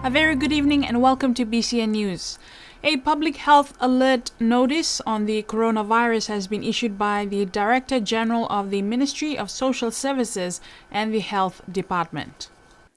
A very good evening and welcome to BCN News. A public health alert notice on the coronavirus has been issued by the Director General of the Ministry of Social Services and the Health Department.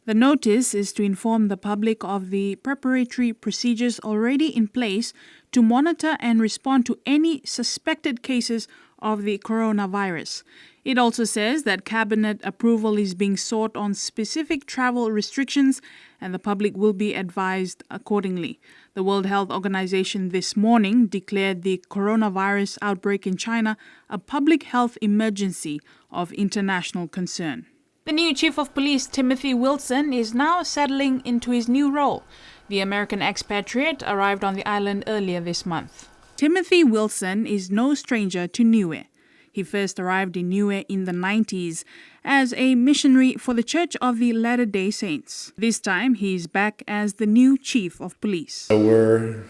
The notice is to inform the public of the preparatory procedures already in place to monitor and respond to any suspected cases of the coronavirus. It also says that cabinet approval is being sought on specific travel restrictions and the public will be advised accordingly. The World Health Organization this morning declared the coronavirus outbreak in China a public health emergency of international concern. The new Chief of Police, Timothy Wilson, is now settling into his new role. The American expatriate arrived on the island earlier this month. Timothy Wilson is no stranger to Niue. He first arrived in Niue in the 90s as a missionary for the Church of the Latter-day Saints. This time, he is back as the new Chief of Police. So we're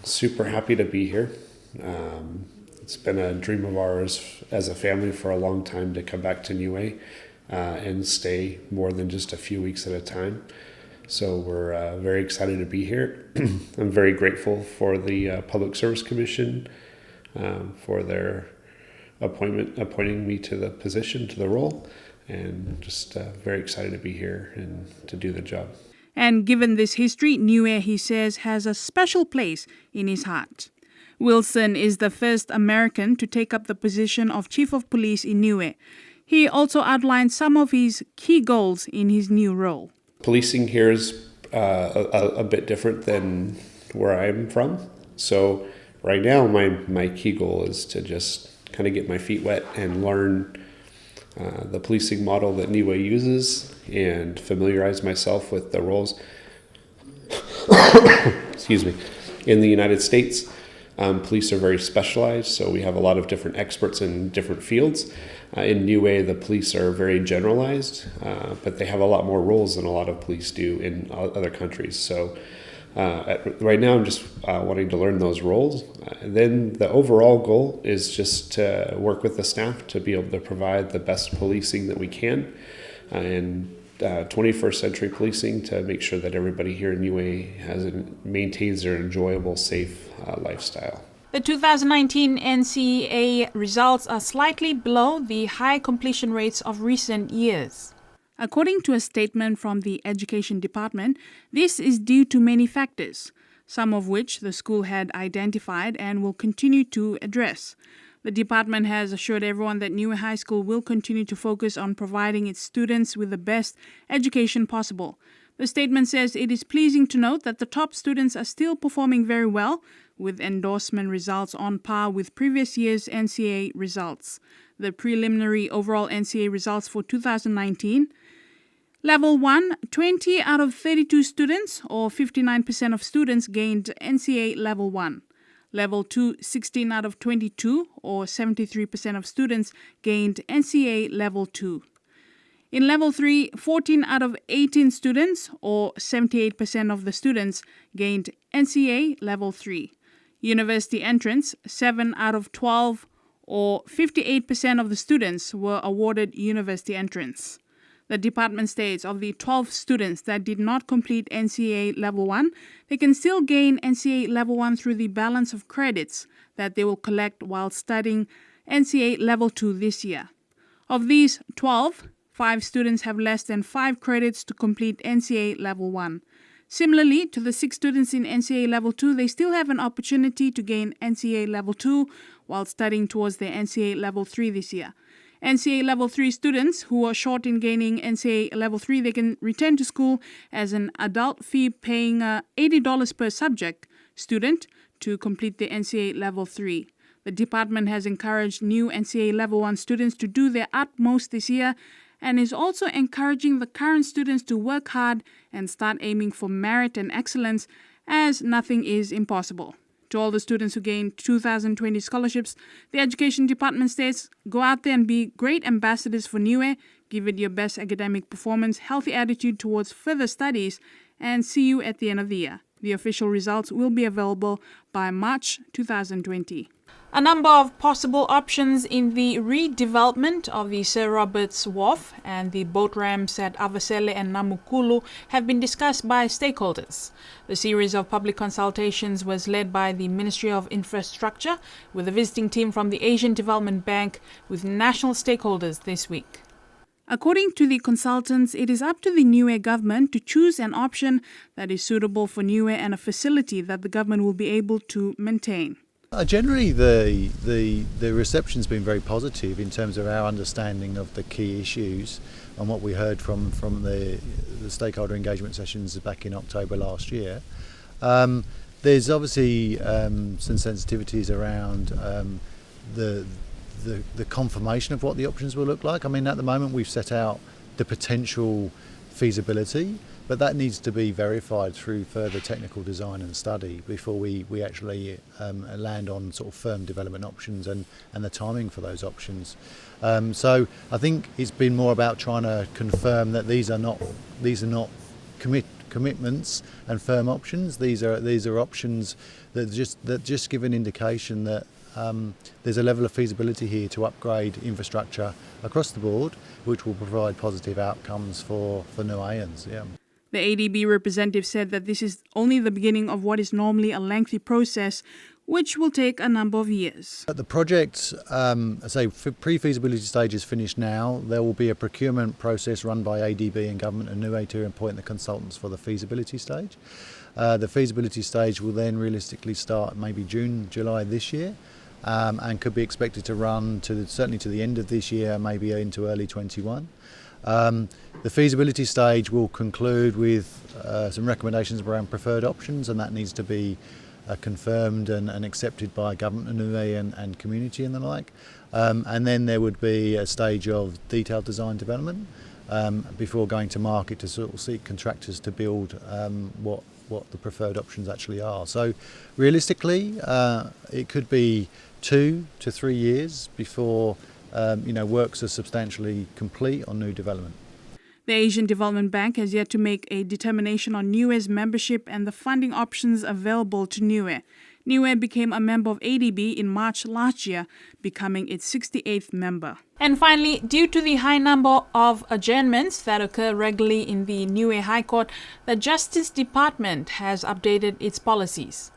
super happy to be here. It's been a dream of ours as a family for a long time to come back to Niue and stay more than just a few weeks at a time. So we're very excited to be here. I'm very grateful for the Public Service Commission for their appointing me to the position, to the role, and just very excited to be here and to do the job. And given this history, Niue, he says, has a special place in his heart. Wilson is the first American to take up the position of Chief of Police in Niue. He also outlined some of his key goals in his new role. Policing here is a bit different than where I'm from. So right now, my key goal is to just kind of get my feet wet and learn the policing model that Niue uses and familiarize myself with the roles in the United States. Police are very specialized, so we have a lot of different experts in different fields. In Niue, the police are very generalized, but they have a lot more roles than a lot of police do in other countries. So right now, I'm just wanting to learn those roles. And then the overall goal is just to work with the staff to be able to provide the best policing that we can and 21st century policing to make sure that everybody here in Niue maintains their enjoyable, safe lifestyle. The 2019 NCAA results are slightly below the high completion rates of recent years. According to a statement from the Education Department, this is due to many factors, some of which the school had identified and will continue to address. The department has assured everyone that Niue High School will continue to focus on providing its students with the best education possible. The statement says it is pleasing to note that the top students are still performing very well, with endorsement results on par with previous year's NCAA results. The preliminary overall NCAA results for 2019: Level 1, 20 out of 32 students, or 59% of students, gained NCAA Level 1. Level 2, 16 out of 22, or 73% of students, gained NCAA Level 2. In Level 3, 14 out of 18 students, or 78% of the students, gained NCAA Level 3. University entrance, 7 out of 12, or 58% of the students, were awarded university entrance. The department states of the 12 students that did not complete NCAA Level 1, they can still gain NCAA Level 1 through the balance of credits that they will collect while studying NCAA Level 2 this year. Of these 12, 5 students have less than 5 credits to complete NCAA Level 1. Similarly to the 6 students in NCAA Level 2, they still have an opportunity to gain NCAA Level 2 while studying towards their NCAA Level 3 this year. NCAA Level 3 students who are short in gaining NCAA Level 3, they can return to school as an adult fee paying $80 per subject student to complete the NCAA Level 3. The department has encouraged new NCAA Level 1 students to do their utmost this year and is also encouraging the current students to work hard and start aiming for merit and excellence, as nothing is impossible. To all the students who gained 2020 scholarships, the Education Department states, go out there and be great ambassadors for Niue, give it your best academic performance, healthy attitude towards further studies, and see you at the end of the year. The official results will be available by March 2020. A number of possible options in the redevelopment of the Sir Roberts Wharf and the boat ramps at Avasele and Namukulu have been discussed by stakeholders. The series of public consultations was led by the Ministry of Infrastructure with a visiting team from the Asian Development Bank with national stakeholders this week. According to the consultants, it is up to the Niue government to choose an option that is suitable for Niue and a facility that the government will be able to maintain. Generally, the reception's been very positive in terms of our understanding of the key issues and what we heard from the stakeholder engagement sessions back in October last year. There's obviously some sensitivities around the confirmation of what the options will look like. I mean, at the moment we've set out the potential feasibility, but that needs to be verified through further technical design and study before we actually land on sort of firm development options and the timing for those options. So I think it's been more about trying to confirm that these are not commitments and firm options. These are options that just give an indication that there's a level of feasibility here to upgrade infrastructure across the board, which will provide positive outcomes for Niueans. Yeah. The ADB representative said that this is only the beginning of what is normally a lengthy process, which will take a number of years. The project, pre-feasibility stage is finished now. There will be a procurement process run by ADB and government and Niue to appoint the consultants for the feasibility stage. The feasibility stage will then realistically start maybe June, July this year. And could be expected to run certainly to the end of this year, maybe into early 21. The feasibility stage will conclude with some recommendations around preferred options, and that needs to be confirmed and accepted by government and Niue and community and the like. And then there would be a stage of detailed design development before going to market to sort of seek contractors to build what the preferred options actually are. So realistically, it could be 2 to 3 years before works are substantially complete on new development. The Asian Development Bank has yet to make a determination on Niue's membership and the funding options available to Niue. Niue became a member of ADB in March last year, becoming its 68th member. And finally, due to the high number of adjournments that occur regularly in the Niue High Court, the Justice Department has updated its policies.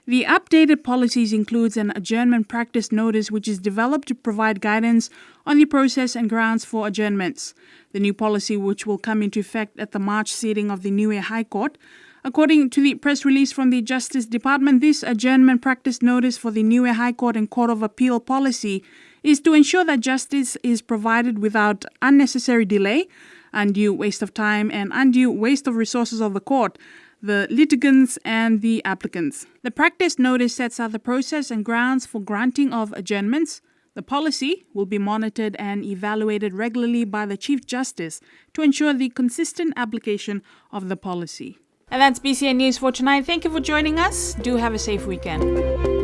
The updated policies includes an adjournment practice notice which is developed to provide guidance on the process and grounds for adjournments. The new policy, which will come into effect at the March sitting of the Niue High Court. According to the press release from the Justice Department, this adjournment practice notice for the Niue High Court and Court of Appeal policy is to ensure that justice is provided without unnecessary delay, undue waste of time and undue waste of resources of the court, the litigants and the applicants. The practice notice sets out the process and grounds for granting of adjournments. The policy will be monitored and evaluated regularly by the Chief Justice to ensure the consistent application of the policy. And that's BCN News for tonight. Thank you for joining us. Do have a safe weekend.